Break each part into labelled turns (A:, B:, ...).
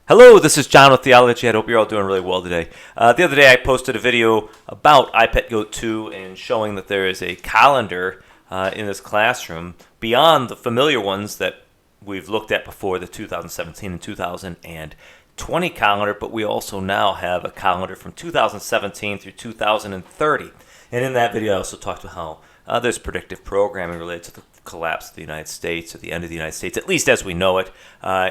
A: Hello, this is John with Theology. I hope you're all doing really well today. The other day I posted a video about iPad Goat 2 and showing that there is a calendar in this classroom beyond the familiar ones that we've looked at before, the 2017 and 2020 calendar, but we also now have a calendar from 2017 through 2030. And in that video I also talked about how there's predictive programming related to the collapse of the United States, or the end of the United States, at least as we know it,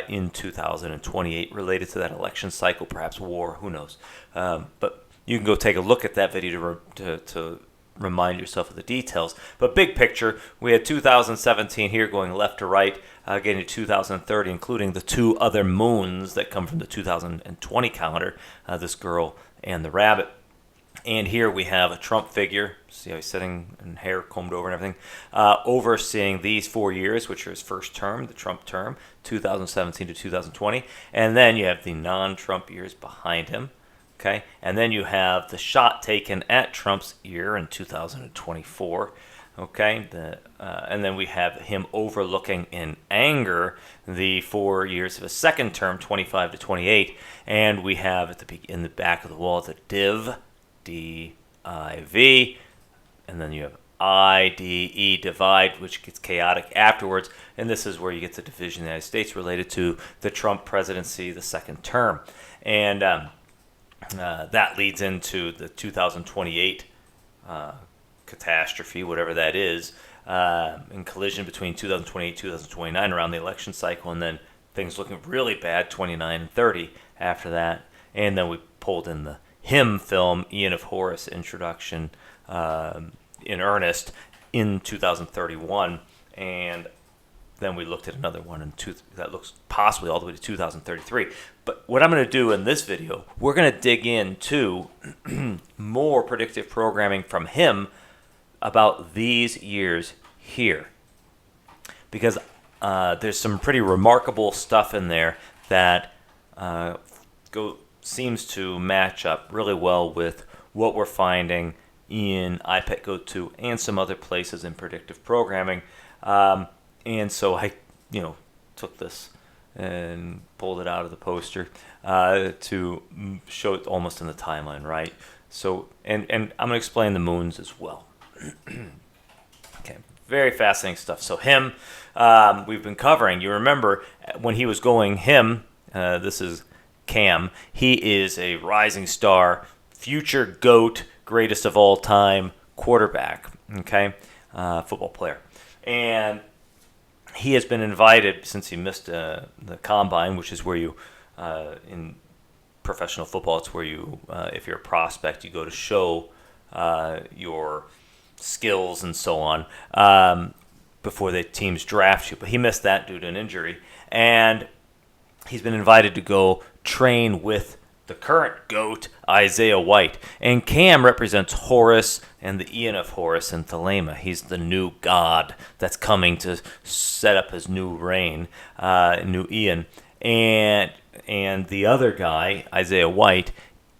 A: in 2028, related to that election cycle, perhaps war, who knows. But you can go take a look at that video to remind yourself of the details. But big picture, we had 2017 here going left to right, getting to 2030, including the two other moons that come from the 2020 calendar, this girl and the rabbit. And here we have a Trump figure, see how he's sitting and hair combed over and everything, overseeing these 4 years, which are his first term, the Trump term, 2017 to 2020. And then you have the non-Trump years behind him, okay? And then you have the shot taken at Trump's ear in 2024, okay? And then we have him overlooking in anger the 4 years of his second term, 25 to 28. And we have in the back of the wall the div, D-I-V, and then you have I-D-E, divide, which gets chaotic afterwards, and this is where you get the division of the United States related to the Trump presidency, the second term. And that leads into the 2028 catastrophe, whatever that is, in collision between 2028 and 2029 around the election cycle, and then things looking really bad, 29 and 30 after that. And then we pulled in the hymn film, Ian of Horus introduction in earnest in 2031, and then we looked at another one that looks possibly all the way to 2033. But what I'm going to do in this video, we're going to dig into more predictive programming from him about these years here, because there's some pretty remarkable stuff in there that seems to match up really well with what we're finding in iPad Goat 2 and some other places in predictive programming. And so I, took this and pulled it out of the poster to show it almost in the timeline, right? So, and I'm going to explain the moons as well. Okay, very fascinating stuff. So him, we've been covering. You remember when he was going him, this is Cam. He is a rising star, future GOAT, greatest of all time quarterback, okay, football player. And he has been invited, since he missed the combine, which is where you, in professional football, it's where you, if you're a prospect, you go to show your skills and so on before the teams draft you. But he missed that due to an injury. And he's been invited to go train with the current GOAT, Isaiah White. And Cam represents Horus and the Ian of Horus in Thelema. He's the new god that's coming to set up his new reign, new Ian. And the other guy, Isaiah White,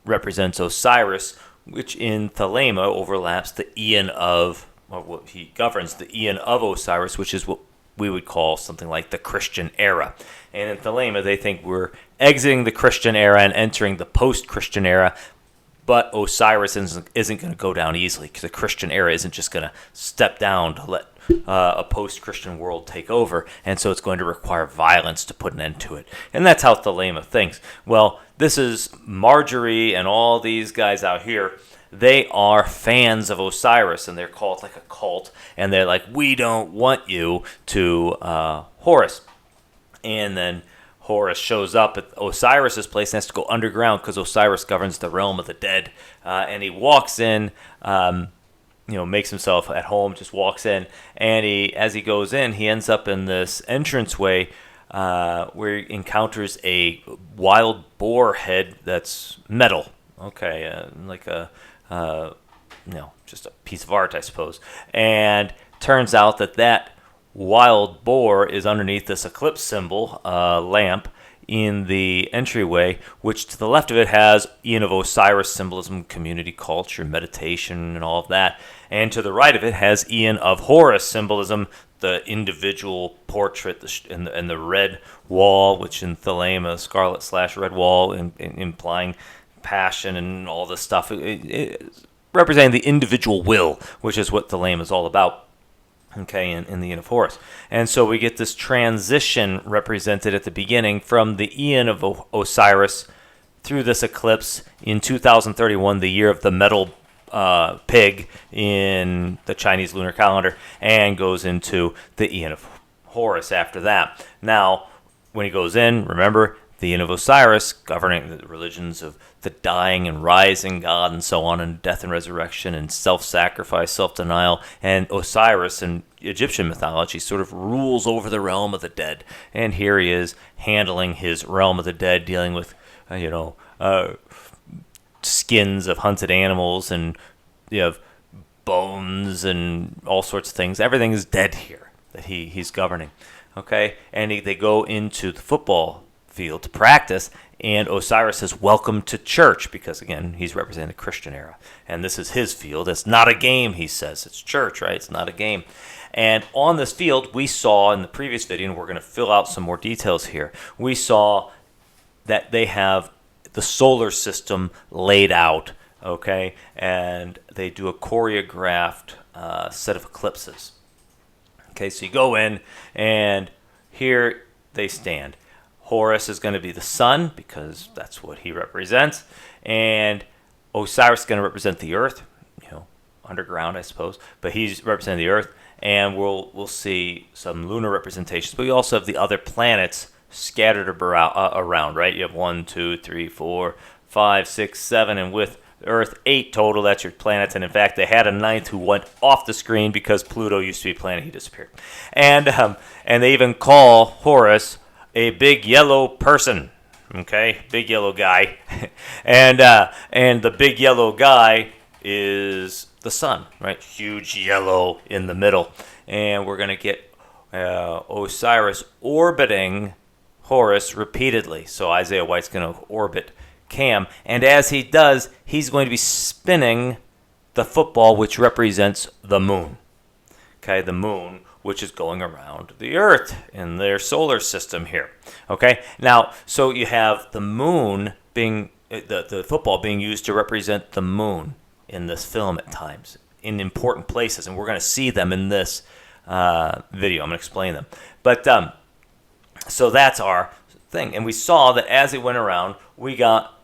A: represents Osiris, which in Thelema overlaps the Ian of, or what he governs, the Ian of Osiris, which is what we would call something like the Christian era. And in Thelema, they think we're exiting the Christian era and entering the post-Christian era, but Osiris isn't going to go down easily, because the Christian era isn't just going to step down to let a post-Christian world take over, and so it's going to require violence to put an end to it. And that's how Thelema thinks. Well, this is Marjorie and all these guys out here. They are fans of Osiris, and they're called like a cult, and they're like, we don't want you to Horus. And then Horus shows up at Osiris's place and has to go underground because Osiris governs the realm of the dead. And he walks in, makes himself at home, just walks in, and as he goes in, he ends up in this entranceway where he encounters a wild boar head that's metal. Okay, like a just a piece of art, I suppose. And turns out that wild boar is underneath this eclipse symbol lamp in the entryway, which to the left of it has Ian of Osiris symbolism, community culture, meditation, and all of that. And to the right of it has Ian of Horus symbolism, the individual portrait and the red wall, which in Thelema, scarlet/red wall, implying passion and all this stuff, representing the individual will, which is what Thelema is all about. Okay, in the Ian of Horus. And so we get this transition represented at the beginning from the Ian of Osiris through this eclipse in 2031, the year of the metal pig in the Chinese lunar calendar, and goes into the Ian of Horus after that. Now, when he goes in, remember, the Ian of Osiris, governing the religions of the dying and rising God and so on, and death and resurrection and self-sacrifice, self-denial, and Osiris in Egyptian mythology sort of rules over the realm of the dead. And here he is handling his realm of the dead, dealing with, skins of hunted animals, and you have bones and all sorts of things. Everything is dead here that he's governing. Okay, and they go into the football field to practice, and Osiris says, "Welcome to church," because again, he's representing the Christian era, and this is his field. It's not a game, he says. It's church, right? It's not a game. And on this field, we saw in the previous video, and we're going to fill out some more details here, we saw that they have the solar system laid out, okay, and they do a choreographed set of eclipses. Okay, so you go in, and here they stand. Horus is going to be the sun, because that's what he represents, and Osiris is going to represent the earth, underground, I suppose, but he's representing the earth, and we'll see some lunar representations, but we also have the other planets scattered around, right? You have 1, 2, 3, 4, 5, 6, 7, and with Earth, 8 total. That's your planets. And in fact, they had a 9th who went off the screen because Pluto used to be a planet. He disappeared. And they even call Horus a big yellow person. Okay, big yellow guy. and the big yellow guy is the sun, right? Huge yellow in the middle. And we're going to get Osiris orbiting Horus repeatedly. So Isaiah White's going to orbit Cam, and as he does, he's going to be spinning the football, which represents the moon. Okay, the moon, which is going around the Earth in their solar system here. Okay, now, so you have the moon being, the football being used to represent the moon in this film at times, in important places, and we're going to see them in this video. I'm going to explain them. But, so that's our thing. And we saw that as it went around, we got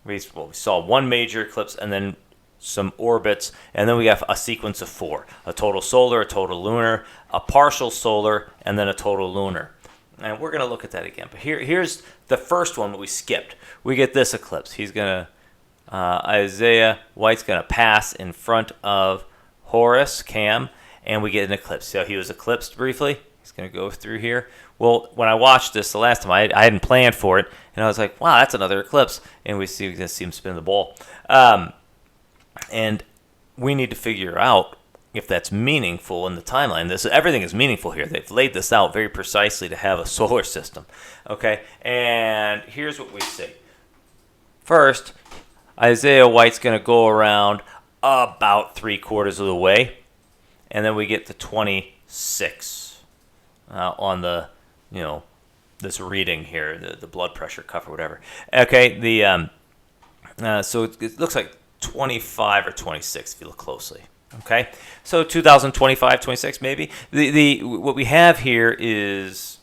A: we saw one major eclipse and then some orbits, and then we got a sequence of 4. A total solar, a total lunar, a partial solar, and then a total lunar. And we're going to look at that again. But here's the first one that we skipped. We get this eclipse. He's going to, Isaiah White's going to pass in front of Horus, Cam, and we get an eclipse. So he was eclipsed briefly. He's going to go through here. Well, when I watched this the last time, I hadn't planned for it, and I was like, wow, that's another eclipse. And we see him spin the ball. And we need to figure out if that's meaningful in the timeline. Everything is meaningful here. They've laid this out very precisely to have a solar system. Okay, and here's what we see. First, Isaiah White's going to go around about 3/4 of the way, and then we get to 26 on the, this reading here, the blood pressure cuff or whatever. Okay, so it looks like 25 or 26 if you look closely. Okay, so 2025, 26 maybe. What we have here is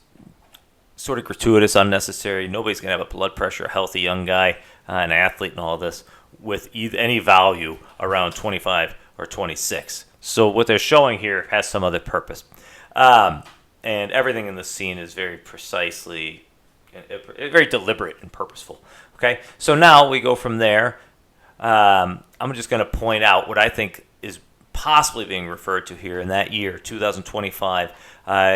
A: sort of gratuitous, unnecessary. Nobody's going to have a blood pressure, a healthy young guy, an athlete and all this with any value around 25 or 26. So what they're showing here has some other purpose. And everything in the scene is very precisely, very deliberate and purposeful. Okay, so now we go from there. I'm just going to point out what I think is possibly being referred to here in that year, 2025,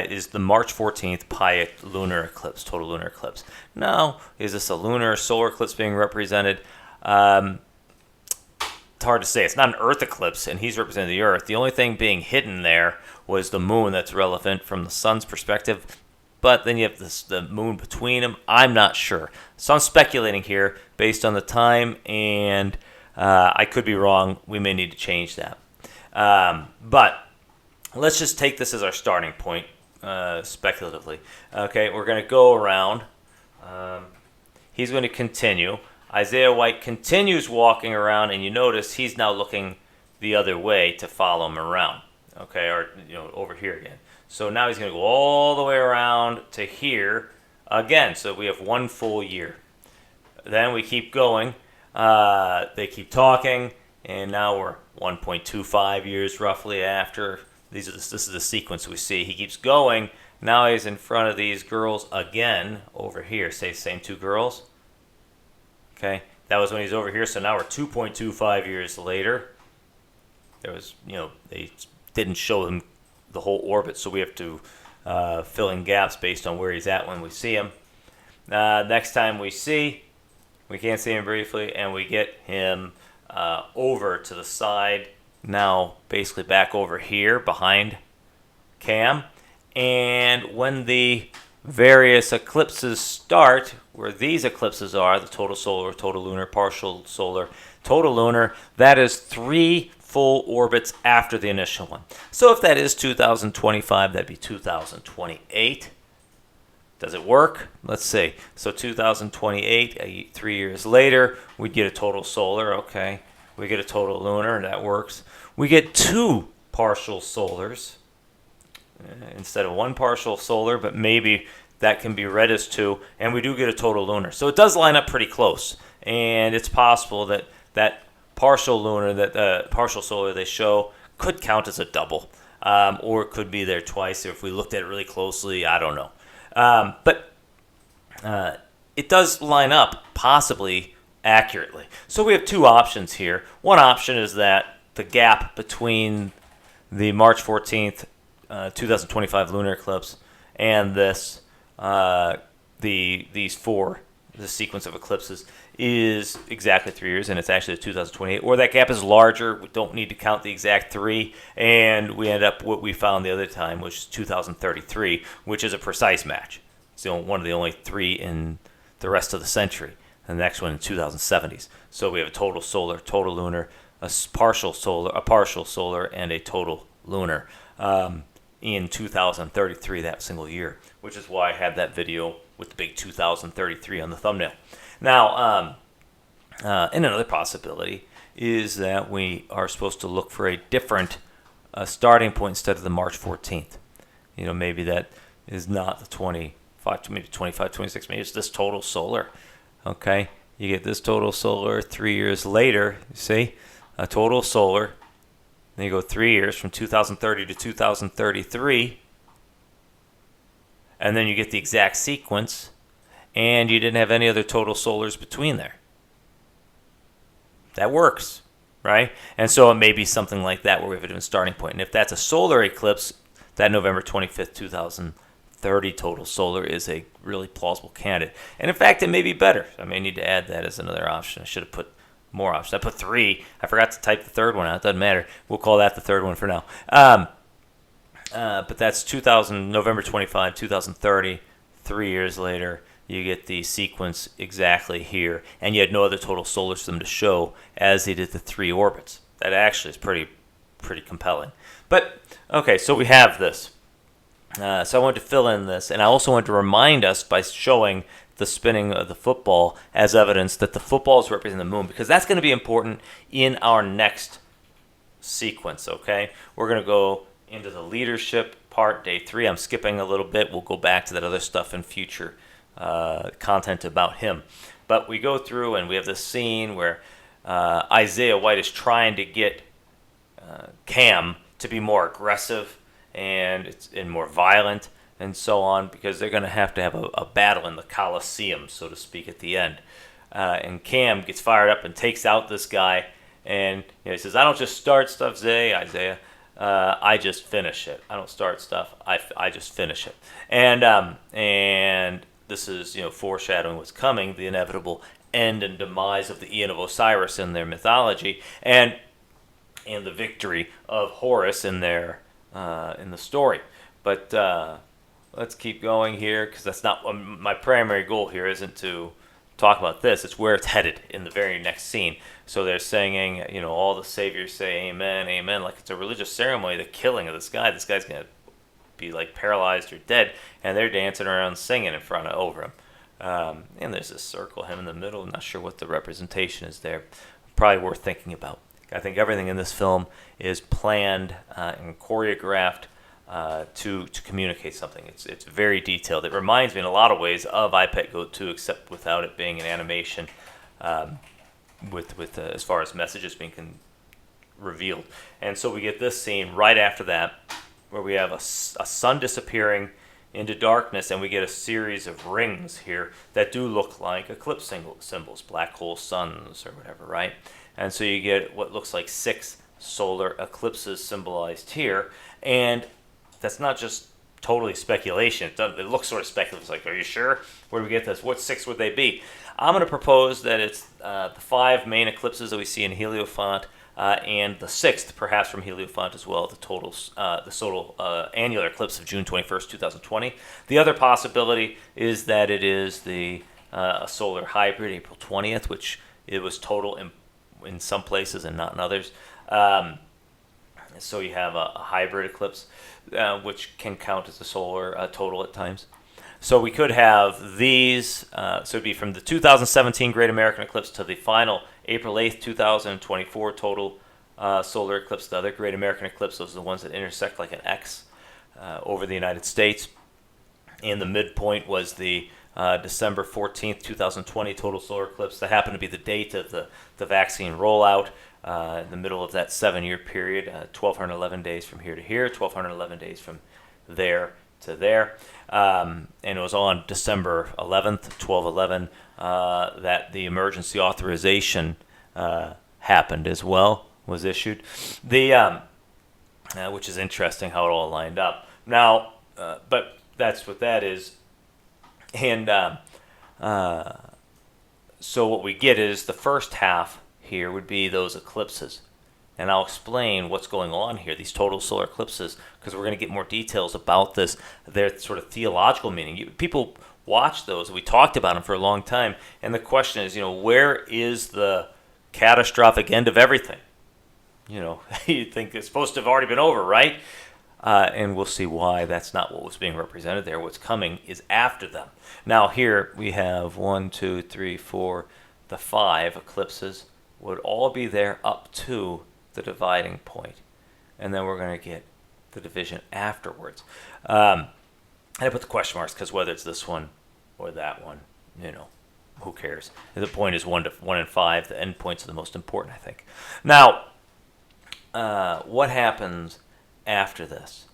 A: is the March 14th Pi lunar eclipse, total lunar eclipse. Now, is this a lunar solar eclipse being represented? It's hard to say. It's not an Earth eclipse, and he's representing the Earth. The only thing being hidden there was the moon that's relevant from the sun's perspective. but then you have the moon between them. I'm not sure. So I'm speculating here based on the time, and I could be wrong. We may need to change that. But let's just take this as our starting point, speculatively. Okay, we're going to go around. He's going to continue. Isaiah White continues walking around, and you notice he's now looking the other way to follow him around. Okay, or over here again. So now he's going to go all the way around to here again. So we have 1 full year. Then we keep going. They keep talking, and now we're 1.25 years roughly after. This is the sequence we see. He keeps going. Now he's in front of these girls again over here. Say same 2 girls. Okay, that was when he's over here. So now we're 2.25 years later. There was, they didn't show him the whole orbit, so we have to fill in gaps based on where he's at when we see him. Next time we can't see him briefly, and we get him over to the side, now basically back over here behind Cam. And when the various eclipses start, where these eclipses are, the total solar, total lunar, partial solar, total lunar, that is 3 full orbits after the initial one. So if that is 2025, that'd be 2028. Does it work? Let's see. So 2028, 3 years later, we'd get a total solar. Okay. We get a total lunar, and that works. We get 2 partial solars instead of 1 partial solar, but maybe that can be read as 2, and we do get a total lunar. So it does line up pretty close, and it's possible that partial lunar, that partial solar they show could count as a double, or it could be there twice. Or if we looked at it really closely, I don't know. But it does line up possibly accurately. So we have 2 options here. One option is that the gap between the March 14th, 2025 lunar eclipse and this, these 4, the sequence of eclipses, is exactly 3 years, and it's actually 2028. Or that gap is larger. We don't need to count the exact 3, and we end up what we found the other time, which is 2033, which is a precise match. It's one of the only 3 in the rest of the century. And the next one in 2070s. So we have a total solar, total lunar, a partial solar, and a total lunar in 2033, that single year, which is why I had that video with the big 2033 on the thumbnail. Now, and another possibility is that we are supposed to look for a different starting point instead of the March 14th. Maybe that is not the 25, maybe 25, 26, maybe it's this total solar. Okay, you get this total solar 3 years later, you see, a total solar. Then you go 3 years from 2030 to 2033, and then you get the exact sequence, and you didn't have any other total solars between there. That works, right? And so it may be something like that where we have a different starting point. And if that's a solar eclipse, that November 25th, 2030 total solar is a really plausible candidate. And in fact, it may be better. I may need to add that as another option. I should have put more options. I put 3. I forgot to type the third one out. It doesn't matter. We'll call that the third one for now. But that's November 25, 2030. 3 years later, you get the sequence exactly here. And you had no other total solars for them to show as they did the 3 orbits. That actually is pretty compelling. But, okay, so we have this. So I wanted to fill in this. And I also wanted to remind us by showing the spinning of the football as evidence that the football is representing the moon, because that's going to be important in our next sequence, okay? We're going to go into the leadership part, day 3. I'm skipping a little bit. We'll go back to that other stuff in future content about him. But we go through and we have this scene where Isaiah White is trying to get Cam to be more aggressive and more violent and so on, because they're going to have a battle in the Coliseum, so to speak, at the end. And Cam gets fired up and takes out this guy, and he says, "I don't just start stuff, Isaiah. I just finish it. I don't start stuff. I just finish it." And this is foreshadowing what's coming, the inevitable end and demise of the Eon of Osiris in their mythology, and the victory of Horus in the story. But let's keep going here, because that's not my primary goal here. Isn't to talk about this. It's where it's headed in the very next scene. So they're singing, all the saviors say amen, amen, like it's a religious ceremony, the killing of this guy. This guy's going to be like paralyzed or dead, and they're dancing around singing in front of over him. And there's this circle, him in the middle. I'm not sure what the representation is there. Probably worth thinking about. I think everything in this film is planned and choreographed to communicate something. It's very detailed. It reminds me in a lot of ways of iPet Go 2, except without it being an animation, with as far as messages being revealed. And so we get this scene right after that, where we have a sun disappearing into darkness, and we get a series of rings here that do look like eclipse symbols, black hole suns or whatever, right? And so you get what looks like 6 solar eclipses symbolized here, and that's not just totally speculation. It looks sort of speculative. It's like, are you sure? Where do we get this? What 6 would they be? I'm going to propose that it's the 5 main eclipses that we see in Hierophant, and the 6th, perhaps from Hierophant as well, the total annular eclipse of June 21st, 2020. The other possibility is that it is the solar hybrid, April 20th, which it was total in some places and not in others. So you have a hybrid eclipse, which can count as a solar total at times. So we could have these, so it'd be from the 2017 Great American Eclipse to the final April 8th, 2024 total solar eclipse. The other Great American Eclipse, those are the ones that intersect like an X over the United States. And the midpoint was the December 14th, 2020 total solar eclipse. That happened to be the date of the vaccine rollout in the middle of that 7-year period, 1,211 days from here to here, 1,211 days from there to there. And it was on December 11th, 12/11, that the emergency authorization happened as well, was issued. Which is interesting how it all lined up. Now, but that's what that is. And so what we get is the first half here would be those eclipses. And I'll explain what's going on here, these total solar eclipses, because we're going to get more details about this, their sort of theological meaning. People watch those. We talked about them for a long time. And the question is, where is the catastrophic end of everything? You think it's supposed to have already been over, right? And we'll see why that's not what was being represented there. What's coming is after them. Now here we have 1, 2, 3, 4, the 5 eclipses would all be there up to the dividing point. And then we're going to get the division afterwards. And I put the question marks because whether it's this one or that one, who cares? The point is 1 and 5. The end points are the most important, I think. Now, what happens after this?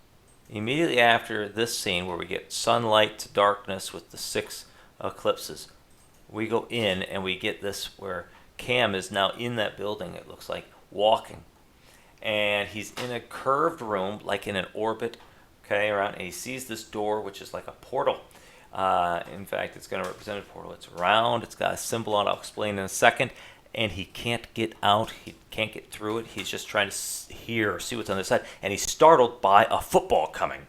A: Immediately after this scene where we get sunlight to darkness with the 6 eclipses, we go in and we get this where Cam is now in that building, it looks like, walking. And he's in a curved room, like in an orbit, around, and he sees this door, which is like a portal. In fact, it's going to represent a portal. It's round. It's got a symbol on it. I'll explain in a second. And he can't get out. He can't get through it. He's just trying to hear or see what's on the other side. And he's startled by a football coming.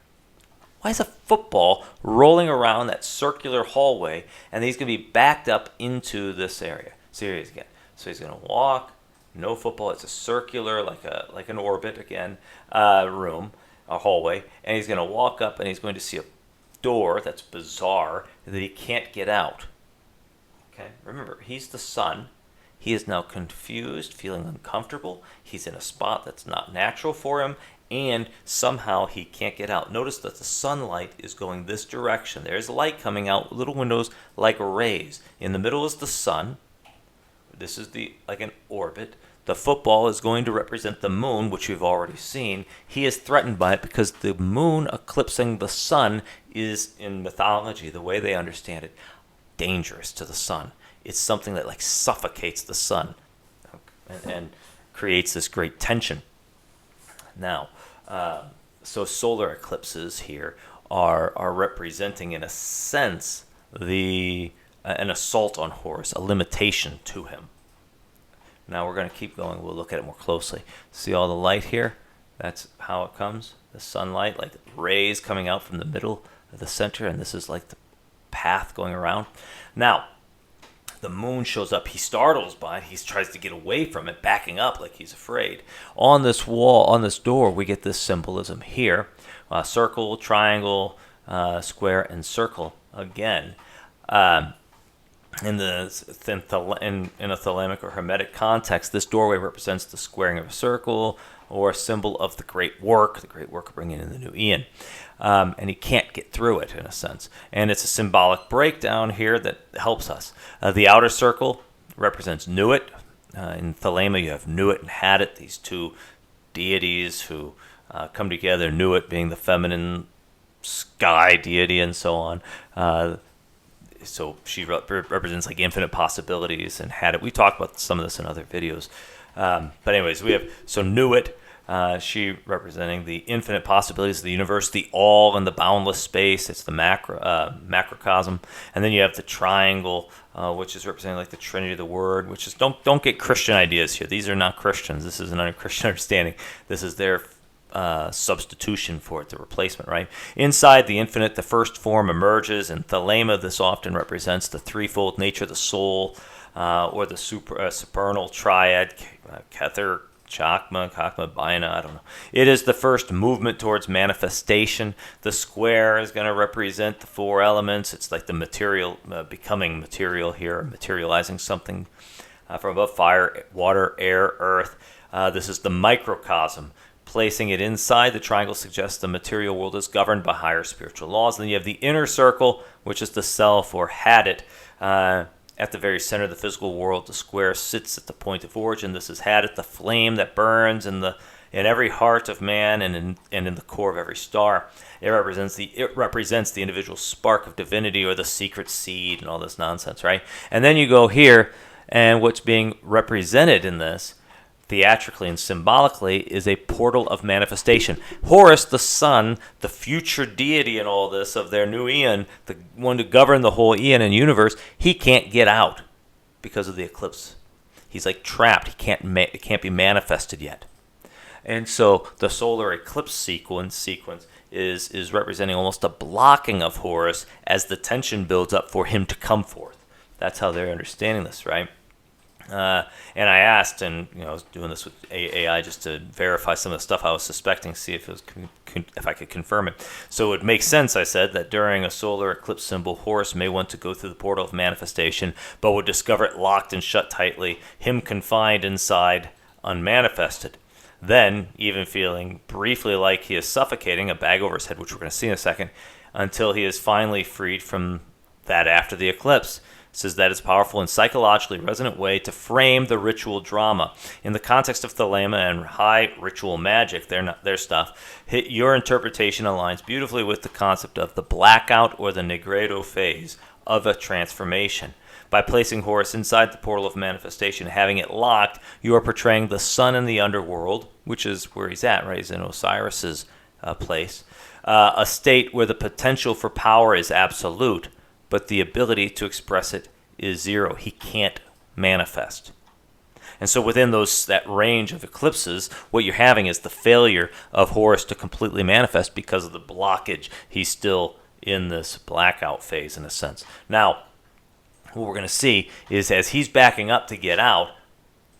A: Why is a football rolling around that circular hallway? And he's going to be backed up into this area. Series again. So he's going to walk. No football. It's a circular, like an orbit again, room, a hallway. And he's going to walk up and he's going to see a door that's bizarre that he can't get out. Okay. Remember, he's the sun. He is now confused, feeling uncomfortable. He's in a spot that's not natural for him, and somehow he can't get out. Notice that the sunlight is going this direction. There's light coming out, little windows like rays. In the middle is the sun. This is like an orbit. The football is going to represent the moon, which we've already seen. He is threatened by it because the moon eclipsing the sun is, in mythology, the way they understand it, dangerous to the sun. It's something that like suffocates the sun and creates this great tension. Now, so solar eclipses here are representing, in a sense, an assault on Horus, a limitation to him. Now we're going to keep going. We'll look at it more closely. See all the light here? That's how it comes. The sunlight, like rays coming out from the middle the center, and this is like the path going around. Now, the moon shows up. He startles by it. He tries to get away from it, backing up like he's afraid. On this wall, on this door, we get this symbolism here. Circle, triangle, square, and circle again. In a thalamic or hermetic context, this doorway represents the squaring of a circle, or a symbol of the great work of bringing in the new Eon. And he can't get through it, in a sense. And it's a symbolic breakdown here that helps us. The outer circle represents Nuit. In Thelema, you have Nuit and Hadit, these two deities who come together, Nuit being the feminine sky deity and so on. So she represents like infinite possibilities, and Hadit. We talked about some of this in other videos. But anyways, we have, so Nuit, she representing the infinite possibilities of the universe, the all and the boundless space. It's the macrocosm. And then you have the triangle, which is representing like the Trinity of the Word, which is, don't get Christian ideas here. These are not Christians. This is an Christian understanding. This is their substitution for it, the replacement, right? Inside the infinite, the first form emerges. In Thelema, this often represents the threefold nature of the soul, or the supernal triad, Kether, Chakma, Baina, I don't know. It is the first movement towards manifestation. The square is going to represent the four elements. It's like the material, becoming material here, materializing something from above: fire, water, air, earth. This is the microcosm. Placing it inside the triangle suggests the material world is governed by higher spiritual laws. And then you have the inner circle, which is the self, or Hadit. At the very center of the physical world, the square sits at the point of origin. This is Hadit, the flame that burns in every heart of man and in the core of every star. It represents the individual spark of divinity, or the secret seed, and all this nonsense, right? And then you go here, and what's being represented in this, theatrically and symbolically, is a portal of manifestation. Horus, the sun, the future deity in all this of their new Eon, the one to govern the whole Eon and universe, he can't get out because of the eclipse. He's like trapped. It can't be manifested yet. And so the solar eclipse sequence is representing almost a blocking of Horus as the tension builds up for him to come forth. That's how they're understanding this, right? And I asked, and I was doing this with AI just to verify some of the stuff I was suspecting, see if it was if I could confirm it. So it would make sense, I said, that during a solar eclipse symbol, Horus may want to go through the portal of manifestation, but would discover it locked and shut tightly, him confined inside, unmanifested. Then, even feeling briefly like he is suffocating, a bag over his head, which we're going to see in a second, until he is finally freed from that after the eclipse. Says that it's a powerful and psychologically resonant way to frame the ritual drama. In the context of Thelema and high ritual magic, their stuff, your interpretation aligns beautifully with the concept of the blackout or the negredo phase of a transformation. By placing Horus inside the portal of manifestation, having it locked, you are portraying the sun in the underworld, which is where he's at, right? He's in Osiris's place. A state where the potential for power is absolute, but the ability to express it is zero. He can't manifest. And so within that range of eclipses, what you're having is the failure of Horus to completely manifest because of the blockage. He's still in this blackout phase, in a sense. Now, what we're going to see is as he's backing up to get out,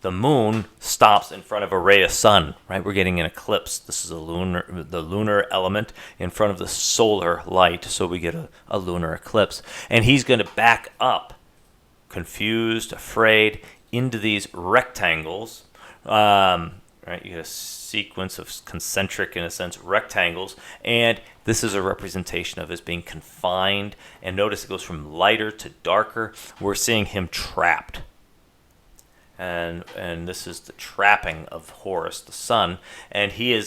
A: the moon stops in front of a ray of sun, right? We're getting an eclipse. This is the lunar element in front of the solar light, so we get a lunar eclipse. And he's going to back up, confused, afraid, into these rectangles. Right? You get a sequence of concentric, in a sense, rectangles, and this is a representation of his being confined. And notice it goes from lighter to darker. We're seeing him trapped. And this is the trapping of Horus, the sun, and he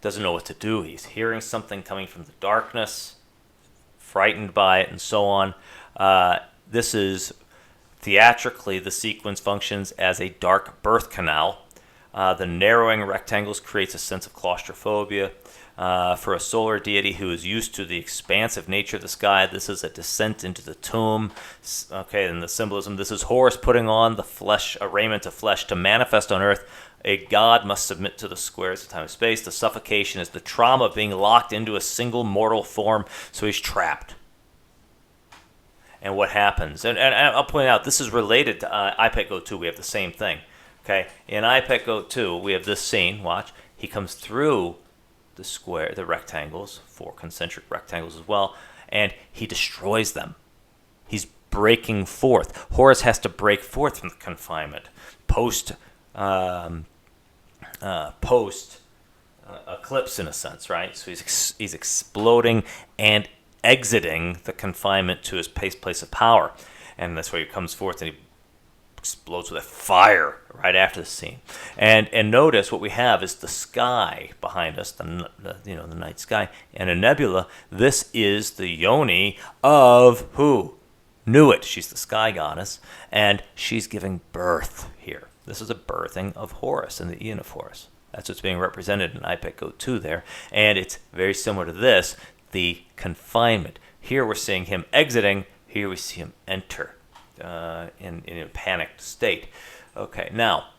A: doesn't know what to do. He's hearing something coming from the darkness, frightened by it, and so on. This is theatrically, the sequence functions as a dark birth canal. The narrowing rectangles creates a sense of claustrophobia. For a solar deity who is used to the expansive nature of the sky, this is a descent into the tomb. Okay, and the symbolism, this is Horus putting on the flesh, a raiment of flesh, to manifest on earth. A god must submit to the squares of time and space. The suffocation is the trauma of being locked into a single mortal form, so he's trapped. And what happens? And I'll point out, this is related to IPET Go 2. We have the same thing. Okay, in IPET Go 2, we have this scene. Watch. He comes through the rectangles, 4 concentric rectangles as well, and he destroys them. He's breaking forth. Horus has to break forth from the confinement post eclipse, in a sense, right? So he's exploding and exiting the confinement to his place of power, and that's where he comes forth and he explodes with a fire right after the scene. And notice what we have is the sky behind us, the night sky, and a nebula. This is the yoni of who? Nuit. She's the sky goddess, and she's giving birth here. This is a birthing of Horus and the Aeon of Horus. That's what's being represented in IPET Go 2 there, and it's very similar to this, the confinement. Here we're seeing him exiting. Here we see him enter. In a panicked state. Okay, now,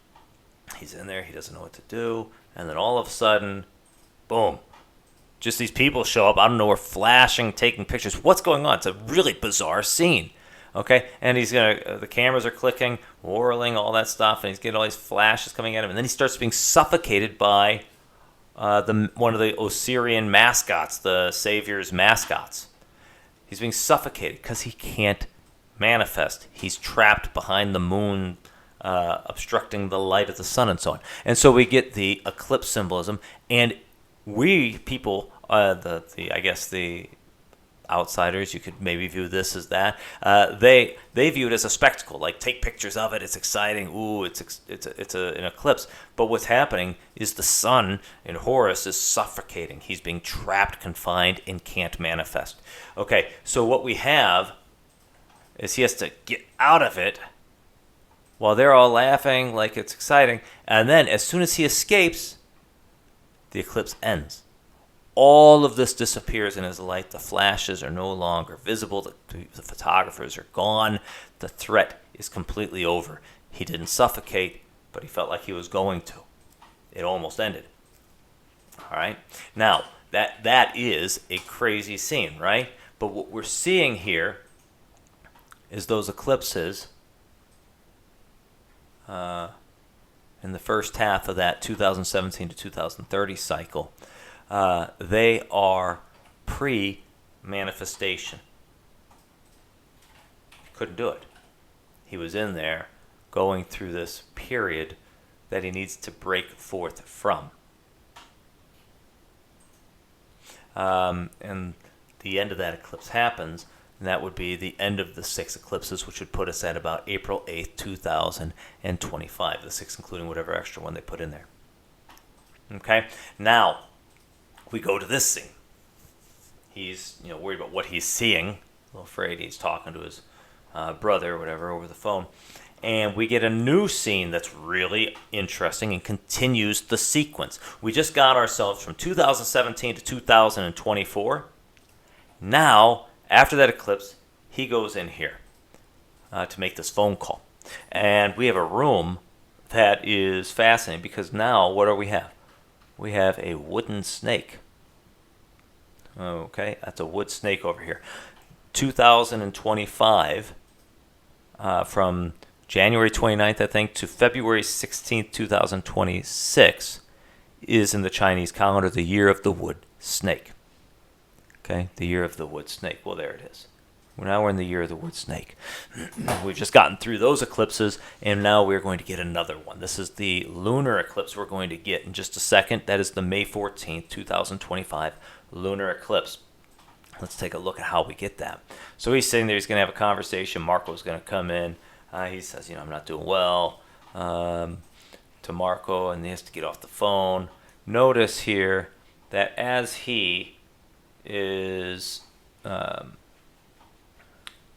A: he's in there, he doesn't know what to do, and then all of a sudden, boom, just these people show up, I don't know, we're flashing, taking pictures. What's going on? It's a really bizarre scene. Okay, and the cameras are clicking, whirling, all that stuff, and he's getting all these flashes coming at him, and then he starts being suffocated by one of the Osirian mascots, the Savior's mascots. He's being suffocated because he can't manifest. He's trapped behind the moon, obstructing the light of the sun and so on. And so we get the eclipse symbolism, and we people, the outsiders, you could maybe view this as that. They view it as a spectacle, like take pictures of it. It's exciting. Ooh, it's an eclipse. But what's happening is the sun in Horus is suffocating. He's being trapped, confined, and can't manifest. Okay, so what we have is he has to get out of it while they're all laughing like it's exciting. And then as soon as he escapes, the eclipse ends. All of this disappears in his light. The flashes are no longer visible. The photographers are gone. The threat is completely over. He didn't suffocate, but he felt like he was going to. It almost ended. All right? Now, that is a crazy scene, right? But what we're seeing here is those eclipses in the first half of that 2017 to 2030 cycle. They are pre-manifestation. Couldn't do it. He was in there going through this period that he needs to break forth from. And the end of that eclipse happens, and that would be the end of the 6 eclipses, which would put us at about April 8th, 2025. The 6 including whatever extra one they put in there. Okay? Now, we go to this scene. He's worried about what he's seeing. A little afraid. He's talking to his brother or whatever over the phone. And we get a new scene that's really interesting and continues the sequence. We just got ourselves from 2017 to 2024. Now, after that eclipse, he goes in here to make this phone call. And we have a room that is fascinating because now, what do we have? We have a wooden snake. Okay, that's a wood snake over here. 2025, from January 29th, I think, to February 16th, 2026, is in the Chinese calendar the year of the wood snake. Okay, the year of the wood snake. Well, there it is. Now we're in the year of the wood snake. We've just gotten through those eclipses, and now we're going to get another one. This is the lunar eclipse we're going to get in just a second. That is the May 14th, 2025 lunar eclipse. Let's take a look at how we get that. So he's sitting there. He's going to have a conversation. Marco's going to come in. He says, I'm not doing well, to Marco, and he has to get off the phone. Notice here that as he is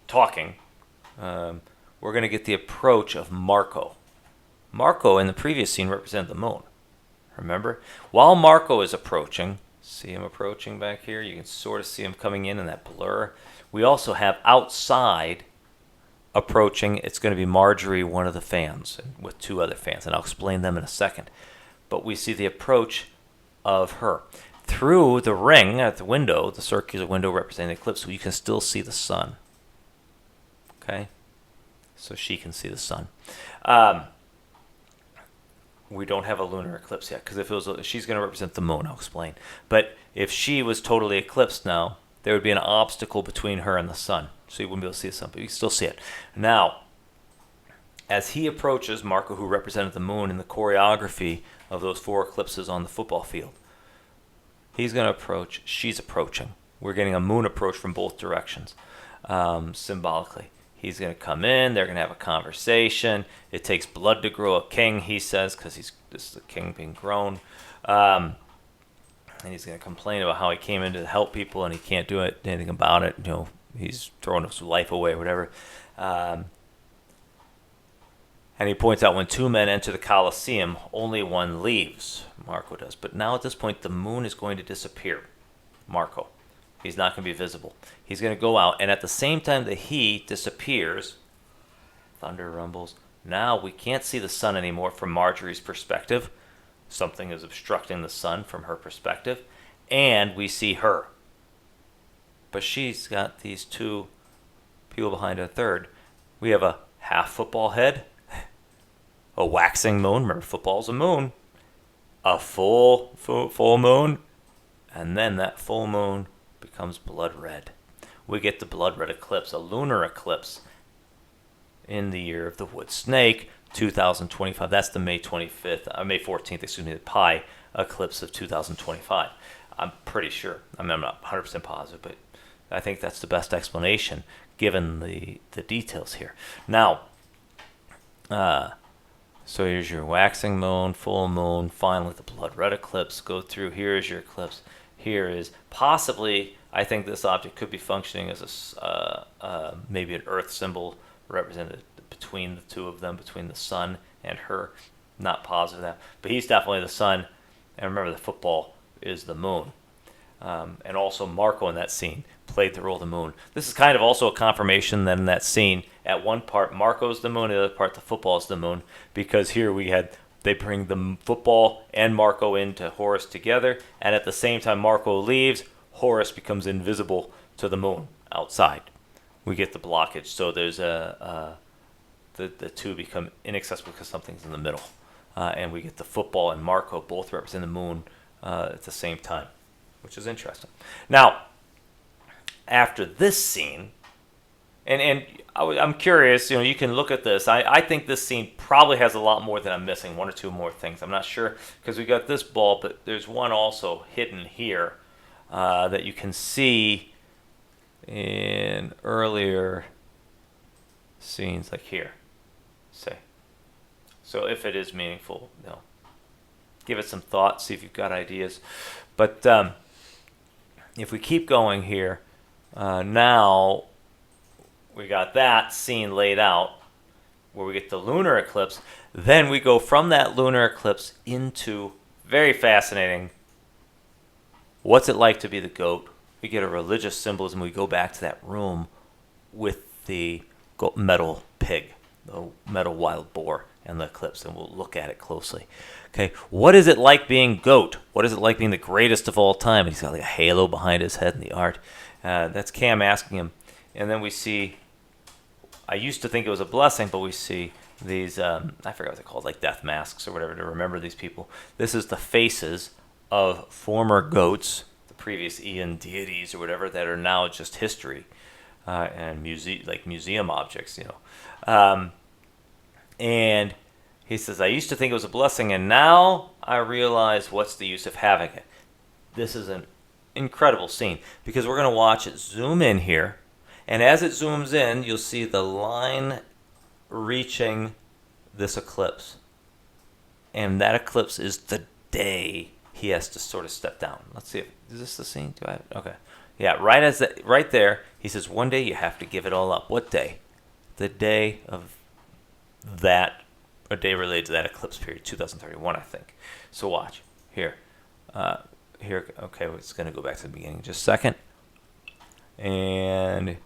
A: talking, we're going to get the approach of Marco. Marco in the previous scene represented the moon. Remember? While Marco is approaching, see him approaching back here? You can sort of see him coming in that blur. We also have outside approaching, it's going to be Marjorie, one of the fans, with two other fans, and I'll explain them in a second. But we see the approach of her. Through the ring at the window, the circular window representing the eclipse, you can still see the sun. Okay? So she can see the sun. We don't have a lunar eclipse yet, because if she's going to represent the moon, I'll explain. But if she was totally eclipsed now, there would be an obstacle between her and the sun. So you wouldn't be able to see the sun, but you can still see it. Now, as he approaches, Marco, who represented the moon in the choreography of those 4 eclipses on the football field, he's going to approach. She's approaching. We're getting a moon approach from both directions, symbolically. He's going to come in. They're going to have a conversation. It takes blood to grow a king, he says, because this is a king being grown. And he's going to complain about how he came in to help people and he can't do anything about it. He's throwing his life away, whatever. And he points out when 2 men enter the Colosseum, only one leaves. Marco does. But now at this point, the moon is going to disappear. Marco. He's not going to be visible. He's going to go out, and at the same time that he disappears, thunder rumbles. Now we can't see the sun anymore from Marjorie's perspective. Something is obstructing the sun from her perspective, and we see her. But she's got these 2 people behind her. Third, we have a half football head, a waxing moon. Remember, football's a moon. A full moon, and then that full moon becomes blood red. We get the blood red eclipse, a lunar eclipse in the year of the wood snake, 2025. That's the May 14th, the Pi eclipse of 2025. I'm pretty sure. I'm not 100% positive, but I think that's the best explanation given the details here. Now, so here's your waxing moon, full moon, finally the blood red eclipse. Go through, here is your eclipse. Here is possibly, I think this object could be functioning as maybe an earth symbol represented between the 2 of them, between the sun and her. Not positive of that, but he's definitely the sun. And remember, the football is the moon. And also Marco in that scene played the role of the moon. This is kind of also a confirmation that in that scene, at one part Marco's the moon, the other part the football is the moon, because here they bring the football and Marco into Horus together, and at the same time Marco leaves, Horus becomes invisible to the moon outside. We get the blockage, so there's the 2 become inaccessible because something's in the middle, and we get the football and Marco both represent the moon at the same time, which is interesting. Now, after this scene, and I'm curious, you can look at this. I think this scene probably has a lot more than I'm missing, 1 or 2 more things. I'm not sure, because we got this ball, but there's one also hidden here that you can see in earlier scenes, like here, say. So if it is meaningful, give it some thought, see if you've got ideas. But if we keep going here, now we got that scene laid out where we get the lunar eclipse. Then we go from that lunar eclipse into, very fascinating, what's it like to be the goat? We get a religious symbolism. We go back to that room with the metal pig, the metal wild boar, and the eclipse, and we'll look at it closely. Okay, what is it like being goat? What is it like being the greatest of all time? And he's got like a halo behind his head in the art. That's Cam asking him. And then we see, I used to think it was a blessing, but we see these, I forgot what they're called, like death masks or whatever, to remember these people. This is the faces of former goats, the previous Eon deities or whatever, that are now just history and museum objects, and he says, I used to think it was a blessing, and now I realize what's the use of having it. This is an incredible scene, because we're going to watch it zoom in here, and as it zooms in, you'll see the line reaching this eclipse. And that eclipse is the day he has to sort of step down. Let's see, is this the scene? Do I have it? Okay. Yeah, right there, he says, one day you have to give it all up. What day? The day of that a day related to that eclipse period, 2031, I think. So watch here. Here, okay, it's going to go back to the beginning in just a second. And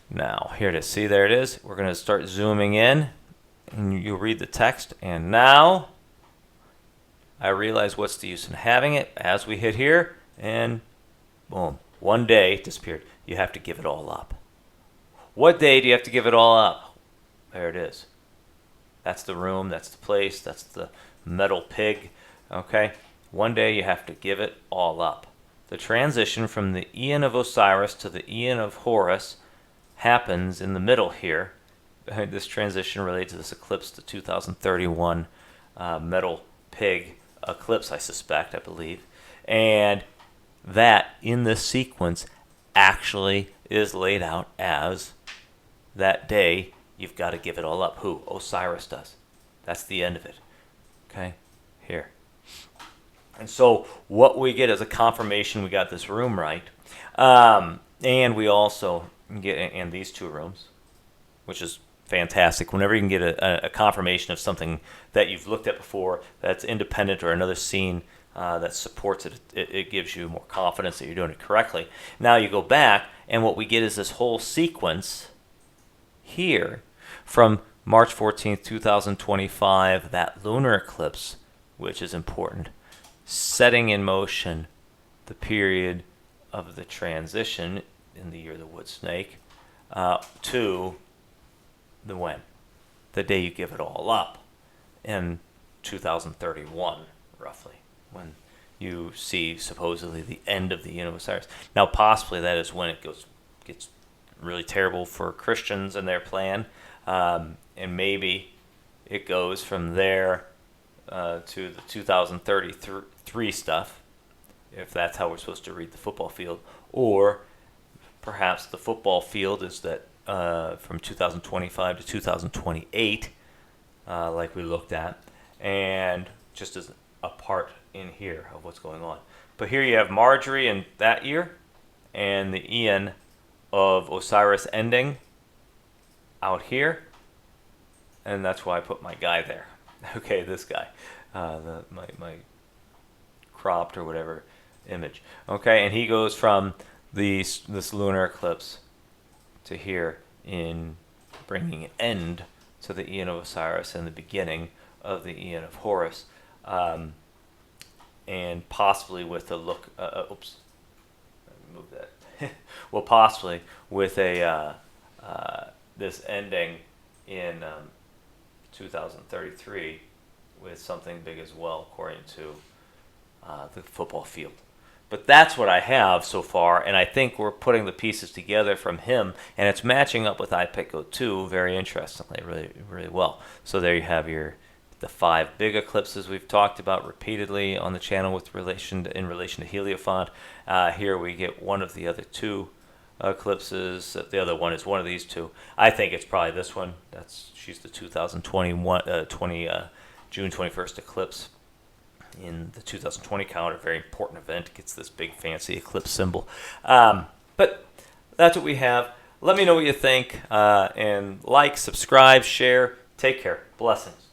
A: now, here it is. See, there it is. We're going to start zooming in, and you'll read the text. And now, I realize what's the use in having it as we hit here, and boom, one day disappeared. You have to give it all up. What day do you have to give it all up? There it is. That's the room, that's the place, that's the metal pig, okay? One day you have to give it all up. The transition from the Eon of Osiris to the Eon of Horus happens in the middle here. This transition related to this eclipse, the 2031 metal pig eclipse, I suspect, I believe. And that, in this sequence, actually is laid out as that day you've got to give it all up. Who? Osiris does. That's the end of it. Okay? Here. And so what we get is a confirmation we got this room right. And we also get in these two rooms, which is fantastic. Whenever you can get a confirmation of something that you've looked at before that's independent, or another scene that supports it, it gives you more confidence that you're doing it correctly. Now you go back, and what we get is this whole sequence here from March 14th, 2025, that lunar eclipse, which is important, setting in motion the period of the transition in the year of the wood snake to the when? The day you give it all up in 2031, roughly, when you see supposedly the end of the Eon of Osiris. Now, possibly that is when it gets really terrible for Christians and their plan, and maybe it goes from there to the 2033 stuff, if that's how we're supposed to read the football field. Or perhaps the football field is that from 2025 to 2028, like we looked at, and just as a part in here of what's going on. But here you have Marjorie in that year, and the Eon of Osiris ending out here, and that's why I put my guy there. Okay, this guy, my cropped or whatever image. Okay, and he goes from this lunar eclipse to here in bringing an end to the Eon of Osiris and the beginning of the Eon of Horus, and possibly with a look. Oops, move that. Well, possibly with a this ending in 2033 with something big as well, according to the football field. But that's what I have so far, and I think we're putting the pieces together from him, and it's matching up with iPico 2 very interestingly, really, really well. So there you have the 5 big eclipses we've talked about repeatedly on the channel in relation to Hierophant. Here we get one of the other 2 eclipses. The other one is one of these 2. I think it's probably this one. She's the 2021 June 21st eclipse in the 2020 calendar. Very important event. It gets this big fancy eclipse symbol. But that's what we have. Let me know what you think, and like, subscribe, share. Take care. Blessings.